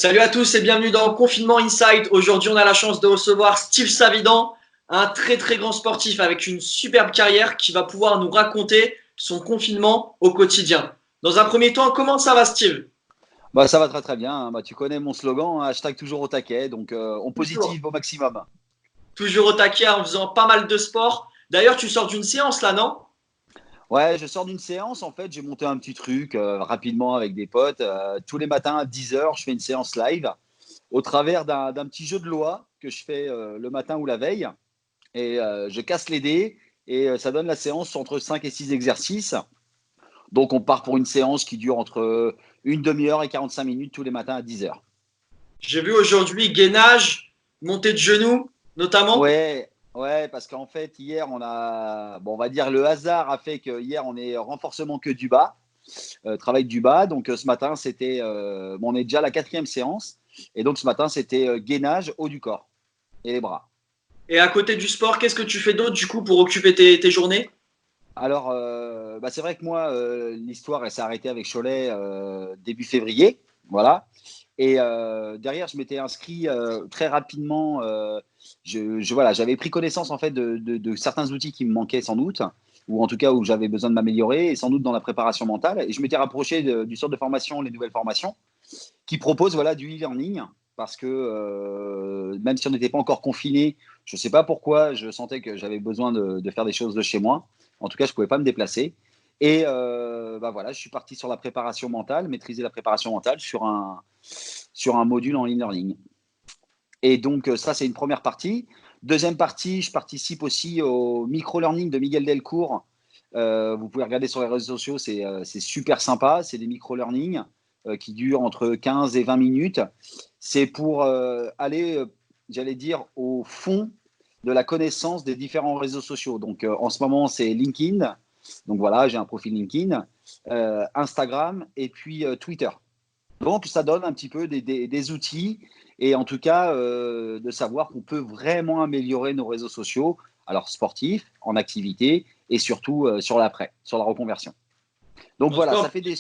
Salut à tous et bienvenue dans Confinement Insight. Aujourd'hui, on a la chance de recevoir Steve Savidan, un très très grand sportif avec une superbe carrière qui va pouvoir nous raconter son confinement au quotidien. Dans un premier temps, comment ça va Steve? Bah, ça va très très bien, hein. Bah, tu connais mon slogan, hein, hashtag toujours au taquet, donc on Toujours. positive au maximum. Toujours au taquet en faisant pas mal de sport. D'ailleurs, tu sors d'une séance là, non? Ouais, je sors d'une séance, en fait, j'ai monté un petit truc rapidement avec des potes. Tous les matins à 10 heures, je fais une séance live au travers d'un petit jeu de loi que je fais le matin ou la veille. Et je casse les dés et ça donne la séance entre 5 et 6 exercices. Donc on part pour une séance qui dure entre une demi-heure et 45 minutes tous les matins à 10 heures. J'ai vu aujourd'hui gainage, montée de genoux notamment. Ouais, ouais, parce qu'en fait, hier, bon, on va dire, le hasard a fait que hier, on est renforcement que du bas, travail du bas. Donc, ce matin, bon, on est déjà à la quatrième séance. Et donc, ce matin, c'était gainage haut du corps et les bras. Et à côté du sport, qu'est-ce que tu fais d'autre du coup pour occuper tes journées? Alors, bah, c'est vrai que moi, l'histoire, elle s'est arrêtée avec Cholet début février. Voilà. Et derrière, je m'étais inscrit très rapidement. Voilà, j'avais pris connaissance en fait de certains outils qui me manquaient sans doute, ou en tout cas où j'avais besoin de m'améliorer, et sans doute dans la préparation mentale. Et je m'étais rapproché du centre de formation, les nouvelles formations, qui propose voilà du e-learning, parce que même si on n'était pas encore confiné, je ne sais pas pourquoi, je sentais que j'avais besoin de faire des choses de chez moi. En tout cas, je ne pouvais pas me déplacer. Et bah voilà, je suis parti sur la préparation mentale, maîtriser la préparation mentale sur un module en e-learning. Et donc, ça, c'est une première partie. Deuxième partie, je participe aussi au micro-learning de Miguel Delcourt. Vous pouvez regarder sur les réseaux sociaux, c'est super sympa. C'est des micro-learning qui durent entre 15 et 20 minutes. C'est pour aller, j'allais dire, au fond de la connaissance des différents réseaux sociaux. Donc, en ce moment, c'est LinkedIn. Donc, voilà, j'ai un profil LinkedIn, Instagram et puis Twitter. Donc, ça donne un petit peu des outils et en tout cas de savoir qu'on peut vraiment améliorer nos réseaux sociaux, alors sportifs, en activité et surtout sur l'après, sur la reconversion. Donc En tout voilà, cas, ça fait des.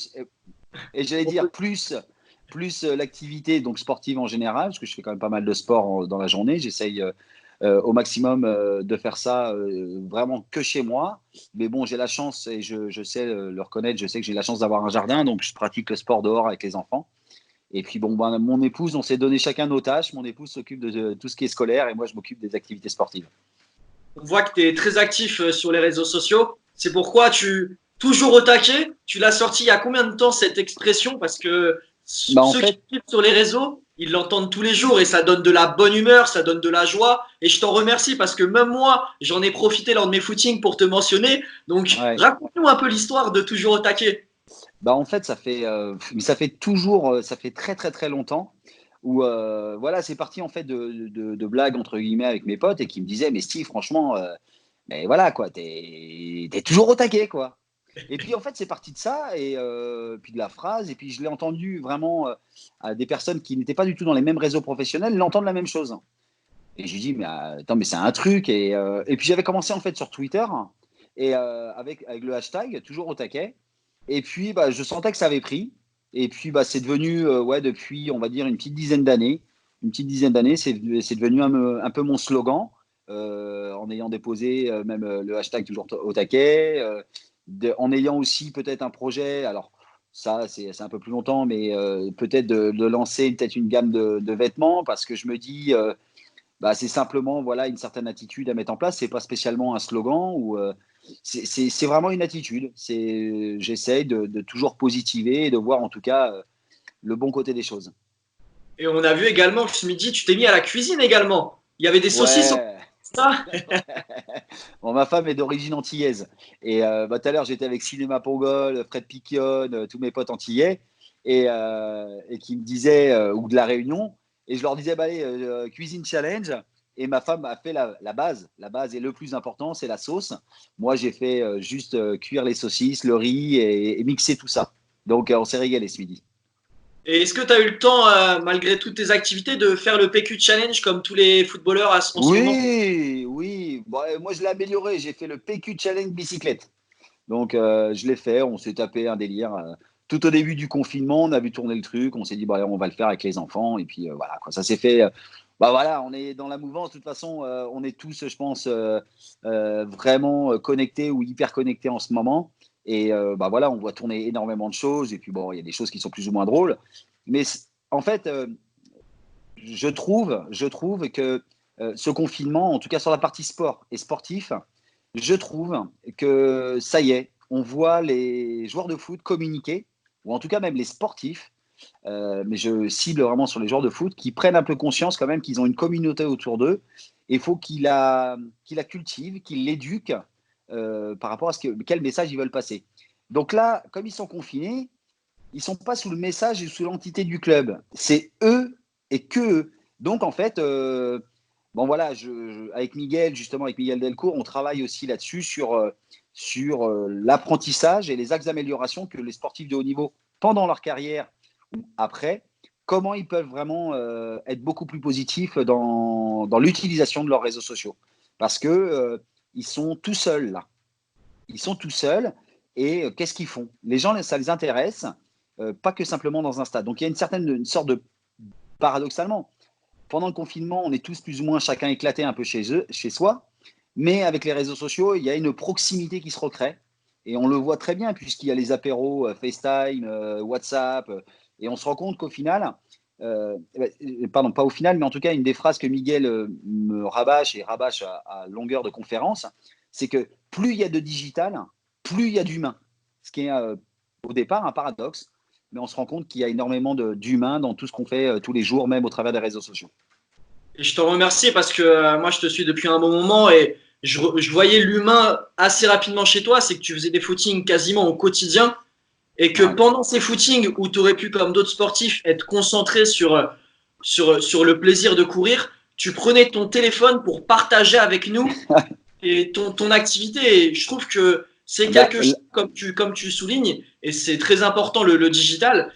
Et j'allais on dire peut- plus l'activité donc sportive en général, parce que je fais quand même pas mal de sport dans la journée. J'essaye au maximum de faire ça vraiment que chez moi. Mais bon, j'ai la chance et je sais le reconnaître, je sais que j'ai la chance d'avoir un jardin, donc je pratique le sport dehors avec les enfants. Et puis bon, ben, mon épouse, on s'est donné chacun nos tâches. Mon épouse s'occupe de tout ce qui est scolaire et moi, je m'occupe des activités sportives. on voit que tu es très actif sur les réseaux sociaux. C'est pourquoi toujours au taquet, tu l'as sorti il y a combien de temps cette expression? Parce que Bah, en ceux qui fait, suivent sur les réseaux, ils l'entendent tous les jours et ça donne de la bonne humeur, ça donne de la joie. Et je t'en remercie parce que même moi, j'en ai profité lors de mes footings pour te mentionner. Donc, ouais. raconte-nous un peu l'histoire de Toujours au taquet. Bah, en fait, ça fait toujours, ça fait très, très, très longtemps où, voilà, c'est parti en fait de blagues entre guillemets avec mes potes et qui me disaient, mais Steve, franchement, mais voilà, quoi, t'es toujours au taquet, quoi. Et puis, en fait, c'est parti de ça et puis de la phrase. Et puis, je l'ai entendu vraiment à des personnes qui n'étaient pas du tout dans les mêmes réseaux professionnels l'entendre la même chose. Et je lui dis, mais attends, mais c'est un truc. Et puis j'avais commencé en fait sur Twitter et avec le hashtag, toujours au taquet. Et puis bah, je sentais que ça avait pris. Et puis bah, c'est devenu, ouais, depuis, on va dire, une petite dizaine d'années. Une petite dizaine d'années, c'est devenu un peu mon slogan, en ayant déposé même le hashtag toujours au taquet, en ayant aussi peut-être un projet. Alors, ça, c'est un peu plus longtemps, mais peut-être de lancer peut-être une gamme de vêtements parce que je me dis, bah, c'est simplement voilà une certaine attitude à mettre en place. C'est pas spécialement un slogan ou c'est vraiment une attitude. J'essaye de toujours positiver et de voir en tout cas le bon côté des choses. Et on a vu également que ce midi, tu t'es mis à la cuisine également. Il y avait des saucisses au Ouais. ça. Bon, ma femme est d'origine antillaise et bah, tout à l'heure j'étais avec Cinéma Pongol, Fred Piquion, tous mes potes antillais et qui me disaient ou de la Réunion et je leur disais bah, allez cuisine challenge et ma femme a fait la base et le plus important c'est la sauce. Moi j'ai fait juste cuire les saucisses, le riz et mixer tout ça. Donc on s'est régalé ce midi. Et est-ce que tu as eu le temps, malgré toutes tes activités, de faire le PQ Challenge comme tous les footballeurs en ce moment? Oui, oui. Bon, moi je l'ai amélioré. J'ai fait le PQ Challenge bicyclette. Donc, je l'ai fait. On s'est tapé un délire. tout au début du confinement, on a vu tourner le truc, on s'est dit, bah, on va le faire avec les enfants. Et puis voilà, quoi, ça s'est fait. Bah voilà, on est dans la mouvance. De toute façon, on est tous, je pense, vraiment connectés ou hyper connectés en ce moment. Et bah voilà, on voit tourner énormément de choses. Et puis bon, il y a des choses qui sont plus ou moins drôles. Mais en fait, je trouve que ce confinement, en tout cas sur la partie sport et sportif, je trouve que ça y est, on voit les joueurs de foot communiquer, ou en tout cas même les sportifs, mais je cible vraiment sur les joueurs de foot, qui prennent un peu conscience quand même qu'ils ont une communauté autour d'eux. Et il faut qu'ils la cultivent, qu'ils l'éduquent par rapport à quel message ils veulent passer. Donc là, comme ils sont confinés, ils ne sont pas sous le message et sous l'entité du club. C'est eux et que eux. Donc en fait, bon voilà, avec Miguel, justement, avec Miguel Delcourt, on travaille aussi là-dessus sur l'apprentissage et les axes d'amélioration que les sportifs de haut niveau, pendant leur carrière ou après, comment ils peuvent vraiment être beaucoup plus positifs dans l'utilisation de leurs réseaux sociaux. Parce que ils sont tout seuls là. Ils sont tout seuls et qu'est-ce qu'ils font? Les gens, ça les intéresse, pas que simplement dans un stade. Donc il y a une sorte de paradoxalement, pendant le confinement, on est tous plus ou moins chacun éclaté un peu chez soi, mais avec les réseaux sociaux, il y a une proximité qui se recrée. Et on le voit très bien, puisqu'il y a les apéros, FaceTime, WhatsApp, et on se rend compte qu'au final, pardon, pas au final, mais en tout cas, une des phrases que Miguel me rabâche et rabâche à longueur de conférence, c'est que plus il y a de digital, plus il y a d'humain. Ce qui est au départ un paradoxe, mais on se rend compte qu'il y a énormément d'humains dans tout ce qu'on fait tous les jours, même au travers des réseaux sociaux. Et je te remercie parce que moi, je te suis depuis un bon moment et je voyais l'humain assez rapidement chez toi. C'est que tu faisais des footings quasiment au quotidien et que Ouais. pendant ces footings où tu aurais pu, comme d'autres sportifs, être concentré sur le plaisir de courir, tu prenais ton téléphone pour partager avec nous et ton activité. Et je trouve que c'est Bah, quelque chose, comme tu soulignes, et c'est très important le digital,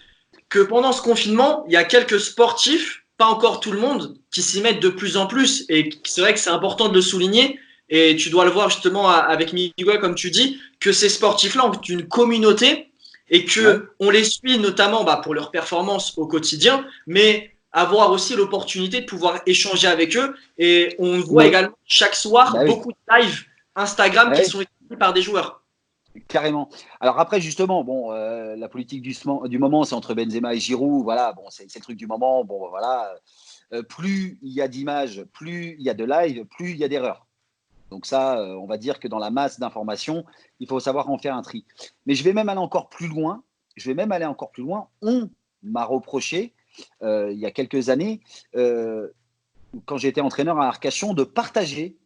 que pendant ce confinement, il y a quelques sportifs, pas encore tout le monde, qui s'y mettent de plus en plus. Et c'est vrai que c'est important de le souligner. Et tu dois le voir justement avec Miguel, comme tu dis, que ces sportifs-là ont une communauté et ouais. que on les suit notamment pour leur performance au quotidien, mais avoir aussi l'opportunité de pouvoir échanger avec eux. Et on voit Ouais. également chaque soir Bah oui. beaucoup de lives Instagram qui Ouais, sont écrits par des joueurs. carrément. Alors après, justement, bon, la politique du moment, c'est entre Benzema et Giroud. Voilà, bon, c'est le truc du moment. Bon, voilà. Plus il y a d'images, plus il y a de live, plus il y a d'erreurs. Donc ça, on va dire que dans la masse d'informations, il faut savoir en faire un tri. Mais je vais même aller encore plus loin. Je vais même aller encore plus loin. On m'a reproché, il y a quelques années, quand j'étais entraîneur à Arcachon, de partager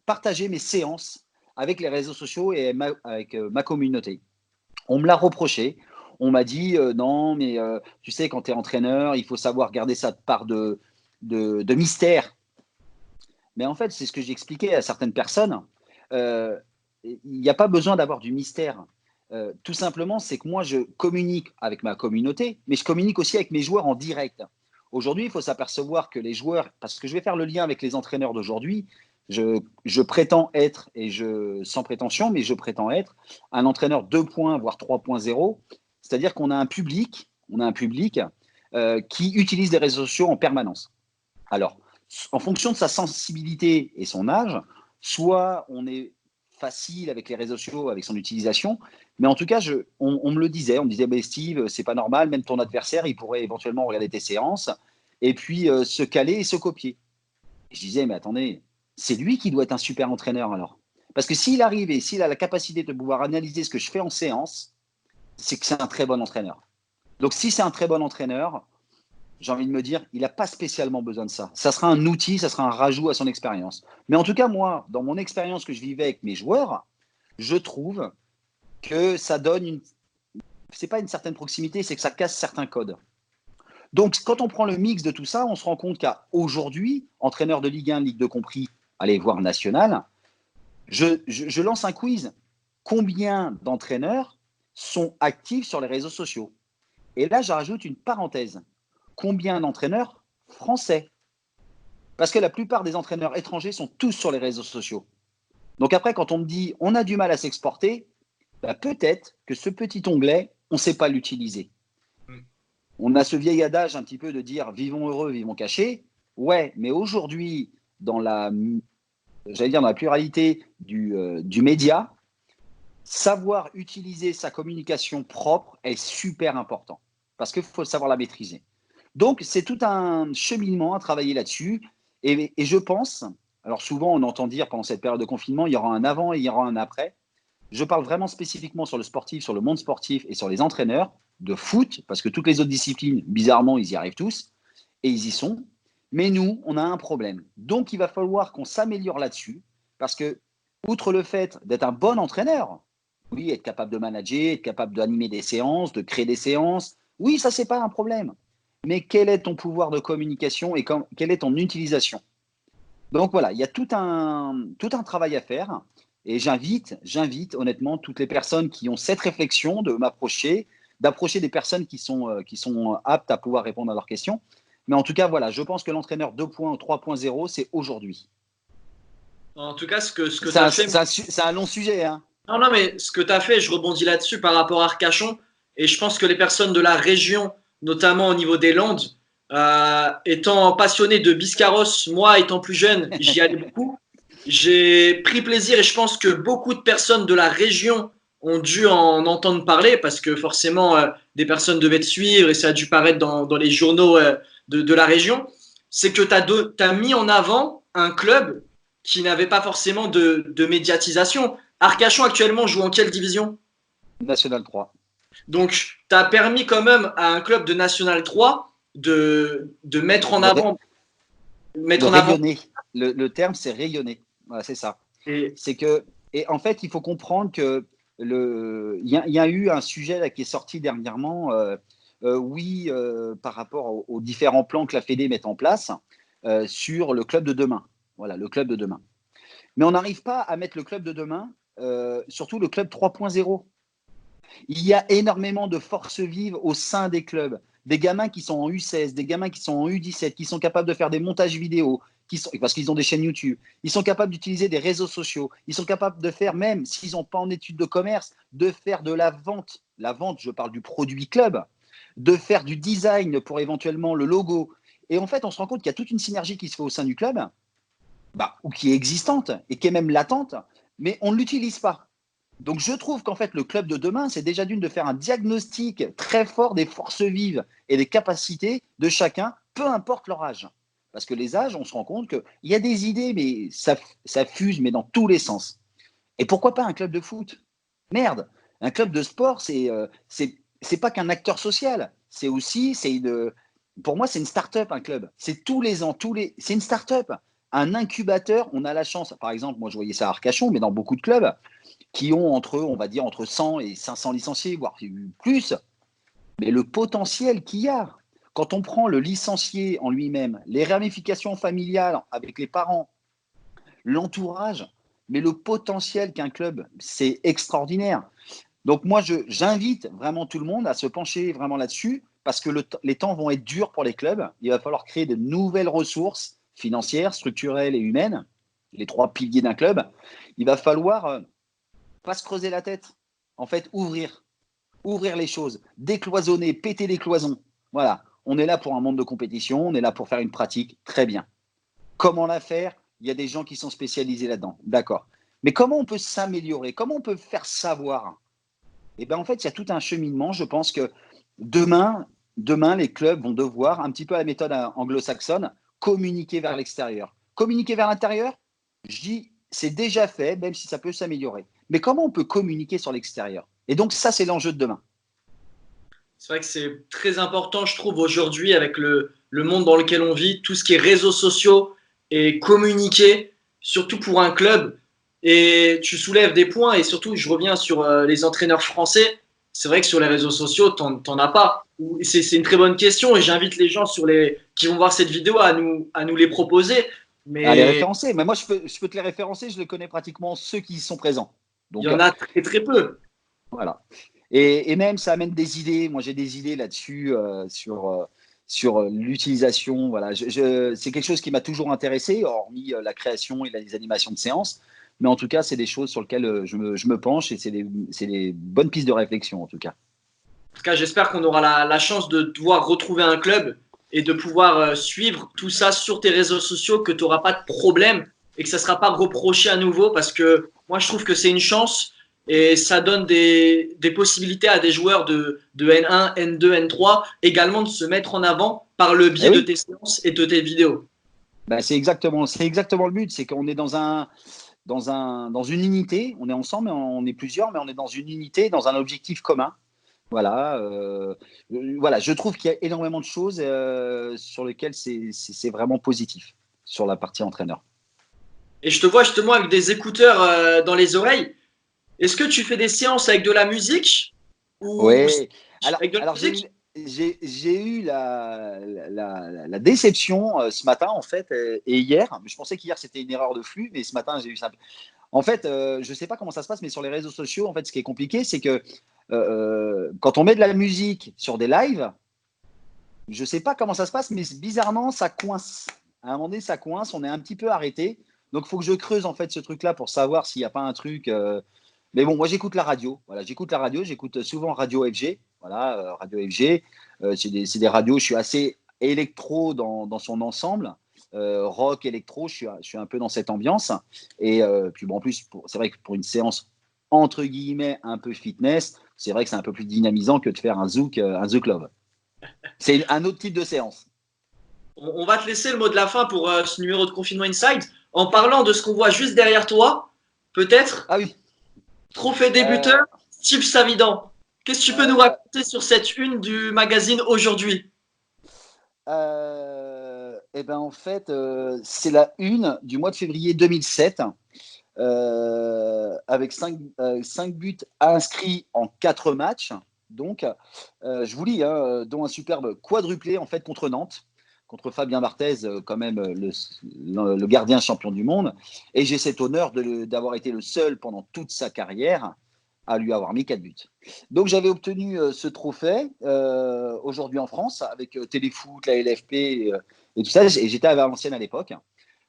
mes séances avec les réseaux sociaux et avec ma communauté. On me l'a reproché. On m'a dit non, mais tu sais, quand tu es entraîneur, il faut savoir garder ça de part de mystère. Mais en fait, c'est ce que j'ai expliqué à certaines personnes. Il n'y a pas besoin d'avoir du mystère. Tout simplement, c'est que moi, je communique avec ma communauté, mais je communique aussi avec mes joueurs en direct. Aujourd'hui, il faut s'apercevoir que les joueurs, parce que je vais faire le lien avec les entraîneurs d'aujourd'hui, je prétends être, sans prétention, mais je prétends être un entraîneur 2 points, voire 3.0. C'est-à-dire qu'on a un public qui utilise les réseaux sociaux en permanence. Alors, en fonction de sa sensibilité et son âge, soit on est facile avec les réseaux sociaux, avec son utilisation, mais en tout cas, on me le disait, on me disait, bah, Steve, c'est pas normal, même ton adversaire, il pourrait éventuellement regarder tes séances et puis se caler et se copier. Et je disais, mais attendez, c'est lui qui doit être un super entraîneur alors. Parce que s'il arrive et s'il a la capacité de pouvoir analyser ce que je fais en séance, c'est que c'est un très bon entraîneur. Donc si c'est un très bon entraîneur, j'ai envie de me dire, il n'a pas spécialement besoin de ça. Ça sera un outil, ça sera un rajout à son expérience. Mais en tout cas, moi, dans mon expérience que je vivais avec mes joueurs, je trouve que ça donne c'est pas une certaine proximité, c'est que ça casse certains codes. Donc, quand on prend le mix de tout ça, on se rend compte qu'à aujourd'hui, entraîneur de Ligue 1, Ligue 2 compris, allez voir national, je lance un quiz. Combien d'entraîneurs sont actifs sur les réseaux sociaux? Et là, je rajoute une parenthèse. Combien d'entraîneurs français? Parce que la plupart des entraîneurs étrangers sont tous sur les réseaux sociaux. Donc après, quand on me dit on a du mal à s'exporter, bah peut-être que ce petit onglet, on ne sait pas l'utiliser. On a ce vieil adage un petit peu de dire vivons heureux, vivons cachés. Ouais, mais aujourd'hui, dans la, j'allais dire dans la pluralité du média, savoir utiliser sa communication propre est super important parce qu'il faut savoir la maîtriser. Donc, c'est tout un cheminement à travailler là-dessus. Et je pense, alors souvent on entend dire pendant cette période de confinement, il y aura un avant et il y aura un après. Je parle vraiment spécifiquement sur le sportif, sur le monde sportif et sur les entraîneurs de foot, parce que toutes les autres disciplines, bizarrement, ils y arrivent tous et ils y sont. Mais nous, on a un problème. Donc, il va falloir qu'on s'améliore là-dessus, parce que, outre le fait d'être un bon entraîneur, oui, être capable de manager, être capable d'animer des séances, de créer des séances, oui, ça, c'est pas un problème. Mais quel est ton pouvoir de communication et quelle est ton utilisation? Donc voilà, il y a tout un travail à faire. Et j'invite honnêtement toutes les personnes qui ont cette réflexion de m'approcher, d'approcher des personnes qui sont aptes à pouvoir répondre à leurs questions. Mais en tout cas, voilà, je pense que l'entraîneur 2.0 ou 3.0, c'est aujourd'hui. En tout cas, ce que tu as fait. C'est un long sujet, hein. Non, non, mais ce que tu as fait, je rebondis là-dessus par rapport à Arcachon. Et je pense que les personnes de la région, notamment au niveau des Landes, étant passionné de Biscarrosse, moi étant plus jeune, j'y allais beaucoup. J'ai pris plaisir et je pense que beaucoup de personnes de la région ont dû en entendre parler parce que forcément, des personnes devaient te suivre et ça a dû paraître dans les journaux de la région. C'est que tu as mis en avant un club qui n'avait pas forcément de médiatisation. Arcachon actuellement joue en quelle division? National 3. Donc, tu as permis quand même à un club de National 3 de mettre en De, avant. de Mettre en avant. rayonner. Le terme, c'est rayonner. Voilà, c'est ça. Et, C'est que, et en fait, il faut comprendre que il y a eu un sujet là, qui est sorti dernièrement, oui, par rapport aux différents plans que la Fédé met en place sur le club de demain. Voilà, le club de demain. Mais on n'arrive pas à mettre le club de demain, surtout le club 3.0. Il y a énormément de forces vives au sein des clubs. Des gamins qui sont en U16, des gamins qui sont en U17, qui sont capables de faire des montages vidéo, parce qu'ils ont des chaînes YouTube. Ils sont capables d'utiliser des réseaux sociaux. Ils sont capables de faire, même s'ils n'ont pas en études de commerce, de faire de la vente. La vente, je parle du produit club, de faire du design pour éventuellement le logo. Et en fait, on se rend compte qu'il y a toute une synergie qui se fait au sein du club, ou qui est existante et qui est même latente, mais on ne l'utilise pas. Donc je trouve qu'en fait le club de demain, c'est déjà d'une de faire un diagnostic très fort des forces vives et des capacités de chacun, peu importe leur âge. Parce que les âges, on se rend compte qu'il y a des idées, mais ça fuse, mais dans tous les sens. Et pourquoi pas un club de foot? Merde, un club de sport, c'est pas qu'un acteur social. C'est aussi, pour moi, c'est une start-up, un club. C'est tous les ans, c'est une start-up. Un incubateur, on a la chance, par exemple, moi je voyais ça à Arcachon, mais dans beaucoup de clubs, qui ont on va dire, entre 100 et 500 licenciés, voire plus. Mais le potentiel qu'il y a, quand on prend le licencié en lui-même, les ramifications familiales avec les parents, l'entourage, mais le potentiel qu'un club, c'est extraordinaire. Donc moi, j'invite vraiment tout le monde à se pencher vraiment là-dessus, parce que les temps vont être durs pour les clubs. Il va falloir créer de nouvelles ressources financières, structurelles et humaines, les trois piliers d'un club. Il va falloir pas se creuser la tête. En fait, ouvrir les choses, décloisonner, péter les cloisons. Voilà, on est là pour un monde de compétition, on est là pour faire une pratique, très bien. Comment la faire? Il y a des gens qui sont spécialisés là-dedans, d'accord. Mais comment on peut s'améliorer? Comment on peut faire savoir? Eh bien, en fait, il y a tout un cheminement. Je pense que demain, les clubs vont devoir, un petit peu à la méthode anglo-saxonne, communiquer vers l'extérieur. Communiquer vers l'intérieur, je dis, c'est déjà fait, même si ça peut s'améliorer. Mais comment on peut communiquer sur l'extérieur? Et donc, ça, c'est l'enjeu de demain. c'est vrai que c'est très important, je trouve, aujourd'hui, avec le monde dans lequel on vit, tout ce qui est réseaux sociaux et communiquer, surtout pour un club. Et tu soulèves des points, et surtout, je reviens sur les entraîneurs français. C'est vrai que sur les réseaux sociaux, t'en as pas. C'est une très bonne question, et j'invite les gens qui vont voir cette vidéo à nous les proposer. À les Mais référencer. Mais moi, je peux te les référencer, je les connais pratiquement ceux qui y sont présents. il y Donc, en a très, très peu. voilà. Et même, ça amène des idées. Moi, j'ai des idées là-dessus, sur l'utilisation. Voilà. C'est quelque chose qui m'a toujours intéressé, hormis la création et les animations de séances. Mais en tout cas, c'est des choses sur lesquelles je me penche et c'est des bonnes pistes de réflexion, en tout cas. tout cas, j'espère qu'on aura la chance de pouvoir retrouver un club et de pouvoir suivre tout ça sur tes réseaux sociaux, que tu n'auras pas de problème et que ça ne sera pas reproché à nouveau parce que moi, je trouve que c'est une chance et ça donne des possibilités à des joueurs de N1, N2, N3 également de se mettre en avant par le Eh biais de oui, tes séances et de tes vidéos. bah, c'est exactement le but. C'est qu'on est dans une unité. On est ensemble, on est plusieurs, mais on est dans une unité, dans un objectif commun. Voilà, voilà, je trouve qu'il y a énormément de choses sur lesquelles c'est vraiment positif sur la partie entraîneur. Et je te vois justement avec des écouteurs dans les oreilles. Est-ce que tu fais des séances avec de la musique ou Oui, avec de la alors musique? j'ai eu la déception ce matin, en fait, et hier. Je pensais qu'hier c'était une erreur de flux, mais ce matin j'ai eu ça. En fait, je ne sais pas comment ça se passe, mais sur les réseaux sociaux, en fait, ce qui est compliqué, c'est que quand on met de la musique sur des lives, je ne sais pas comment ça se passe, mais bizarrement, ça coince. À un moment donné, ça coince, on est un petit peu arrêté. Donc, il faut que je creuse en fait ce truc-là pour savoir s'il n'y a pas un truc. Mais bon, moi, j'écoute la radio. Voilà, j'écoute souvent Radio FG. Voilà, Radio FG. C'est des radios, je suis assez électro dans son ensemble. Rock, électro, je suis un peu dans cette ambiance. Et puis, bon, en plus, c'est vrai que pour une séance entre guillemets un peu fitness, c'est vrai que c'est un peu plus dynamisant que de faire un zouk love. C'est un autre type de séance. On va te laisser le mot de la fin pour ce numéro de Confinement Inside. En parlant de ce qu'on voit juste derrière toi, peut-être Ah oui. trophée Euh, débuteur, Steve Savidan. Qu'est-ce que tu peux nous euh, raconter sur cette une du magazine aujourd'hui? et ben en fait, c'est la une du mois de février 2007, avec 5 buts inscrits en 4 matchs. Donc, je vous lis, hein, dont un superbe quadruplé en fait contre Nantes, contre Fabien Barthez, quand même le gardien champion du monde. Et j'ai cet honneur d'avoir été le seul pendant toute sa carrière à lui avoir mis 4 buts. Donc j'avais obtenu ce trophée aujourd'hui en France avec Téléfoot, la LFP et tout ça. Et j'étais à Valenciennes à l'époque.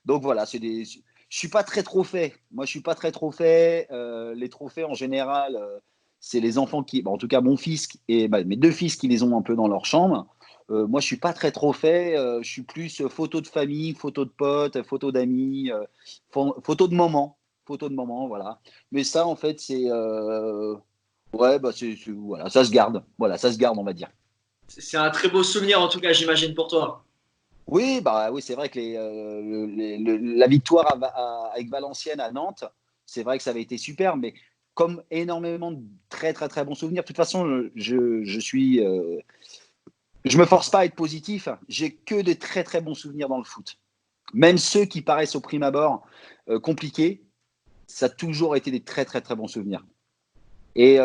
Donc voilà, je suis pas très trophée. Moi, je suis pas très trophée. Les trophées en général, c'est les enfants qui, bon, en tout cas mon fils et mes 2 fils qui les ont un peu dans leur chambre. Moi, je suis pas très trophée. Je suis plus photo de famille, photo de potes, photo d'amis, photo de moments, voilà. Mais ça, en fait, c'est ouais, bah voilà, ça se garde. Voilà, ça se garde, on va dire. C'est un très beau souvenir en tout cas, j'imagine pour toi. Oui, bah oui, c'est vrai que la victoire avec Valenciennes à Nantes, c'est vrai que ça avait été super, mais comme énormément de très très très bons souvenirs. De toute façon, je me force pas à être positif. J'ai que de très très bons souvenirs dans le foot. Même ceux qui paraissent au prime abord compliqués, ça a toujours été des très très très bons souvenirs. Et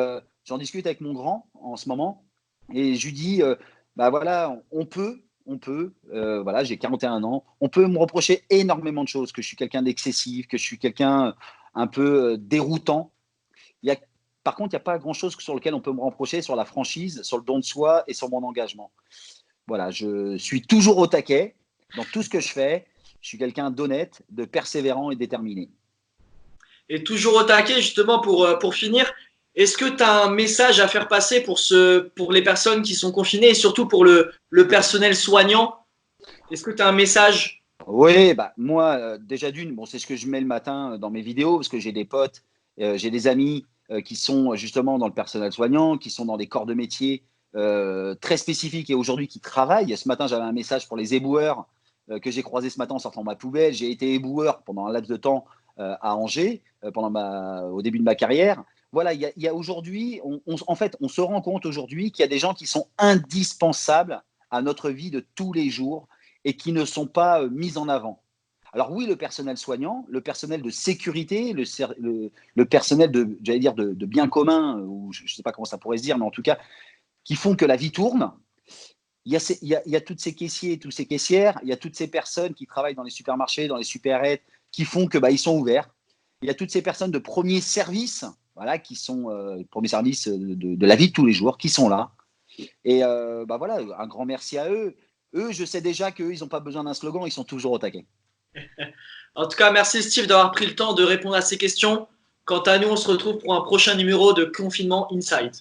j'en discute avec mon grand en ce moment, et je lui dis, bah voilà, voilà, j'ai 41 ans, on peut me reprocher énormément de choses, que je suis quelqu'un d'excessif, que je suis quelqu'un un peu déroutant. Il y a, par contre, il n'y a pas grand-chose sur lequel on peut me reprocher sur la franchise, sur le don de soi et sur mon engagement. Voilà, je suis toujours au taquet dans tout ce que je fais. Je suis quelqu'un d'honnête, de persévérant et déterminé. Et toujours au taquet, justement, pour finir, est-ce que tu as un message à faire passer pour les personnes qui sont confinées et surtout pour le personnel soignant? Est-ce que tu as un message? Oui, bah, moi, déjà d'une, bon, c'est ce que je mets le matin dans mes vidéos, parce que j'ai des potes, j'ai des amis qui sont justement dans le personnel soignant, qui sont dans des corps de métier très spécifiques et aujourd'hui qui travaillent. Ce matin, j'avais un message pour les éboueurs que j'ai croisé ce matin en sortant ma poubelle. J'ai été éboueur pendant un laps de temps à Angers, au début de ma carrière. Voilà, il y a aujourd'hui, en fait, on se rend compte aujourd'hui qu'il y a des gens qui sont indispensables à notre vie de tous les jours et qui ne sont pas mis en avant. Alors oui, le personnel soignant, le personnel de sécurité, le personnel j'allais dire, de bien commun, ou je ne sais pas comment ça pourrait se dire, mais en tout cas, qui font que la vie tourne. Il y a toutes ces caissiers, tous ces caissières, il y a toutes ces personnes qui travaillent dans les supermarchés, dans les supérettes, qui font que ils sont ouverts. Il y a toutes ces personnes de premier service, voilà, qui sont premier service de la vie de tous les jours, qui sont là. Et voilà, un grand merci à eux. Eux, je sais déjà qu'eux, ils n'ont pas besoin d'un slogan, ils sont toujours au taquet. En tout cas, merci Steve d'avoir pris le temps de répondre à ces questions. Quant à nous, on se retrouve pour un prochain numéro de Confinement Inside.